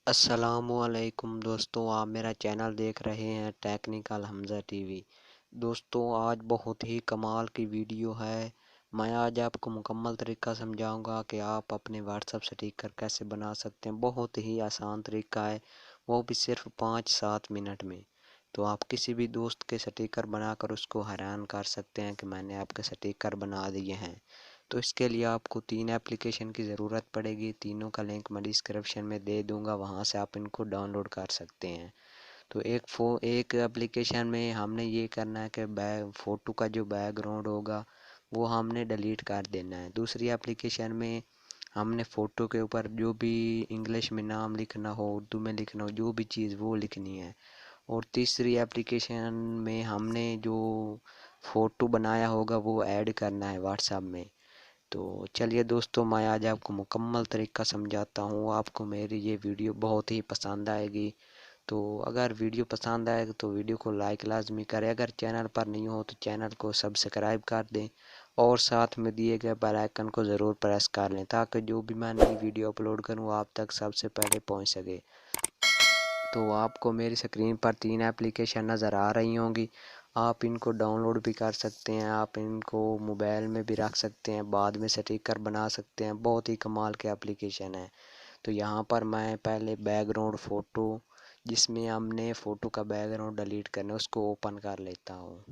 अस्सलामुअलैकुम दोस्तों, आप मेरा चैनल देख रहे हैं टेक्निकल हमज़ा टीवी। दोस्तों, आज बहुत ही कमाल की वीडियो है। मैं आज आपको मुकम्मल तरीका समझाऊंगा कि आप अपने व्हाट्सएप स्टिकर कैसे बना सकते हैं। बहुत ही आसान तरीका है, वो भी सिर्फ 5-7 मिनट में। तो आप किसी भी दोस्त के स्टिकर बनाकर उसको हैरान कर सकते हैं कि मैंने आपके स्टिकर बना दिए हैं। तो इसके लिए आपको 3 एप्लीकेशन की ज़रूरत पड़ेगी। तीनों का लिंक मैं डिस्क्रिप्शन में दे दूंगा, वहाँ से आप इनको डाउनलोड कर सकते हैं। तो एक एप्लीकेशन में हमने ये करना है कि फ़ोटो का जो बैकग्राउंड होगा वो हमने डिलीट कर देना है। दूसरी एप्लीकेशन में हमने फ़ोटो के ऊपर जो भी इंग्लिश में नाम लिखना हो, उर्दू में लिखना हो, जो भी चीज़ वो लिखनी है। और तीसरी एप्लीकेशन में हमने जो फ़ोटो बनाया होगा वो ऐड करना है व्हाट्सएप में। तो चलिए दोस्तों, मैं आज आपको मुकम्मल तरीका समझाता हूँ। आपको मेरी ये वीडियो बहुत ही पसंद आएगी। तो अगर वीडियो पसंद आए तो वीडियो को लाइक लाजमी करें। अगर चैनल पर नहीं हो तो चैनल को सब्सक्राइब कर दें और साथ में दिए गए बेल आइकन को ज़रूर प्रेस कर लें, ताकि जो भी मैं नई वीडियो अपलोड करूँ आप तक सबसे पहले पहुँच सके। तो आपको मेरी स्क्रीन पर 3 एप्लीकेशन नज़र आ रही होंगी। आप इनको डाउनलोड भी कर सकते हैं, आप इनको मोबाइल में भी रख सकते हैं, बाद में स्टिकर बना सकते हैं। बहुत ही कमाल के एप्लीकेशन है। तो यहाँ पर मैं पहले बैकग्राउंड फ़ोटो, जिसमें हमने फ़ोटो का बैकग्राउंड डिलीट करना है, उसको ओपन कर लेता हूँ।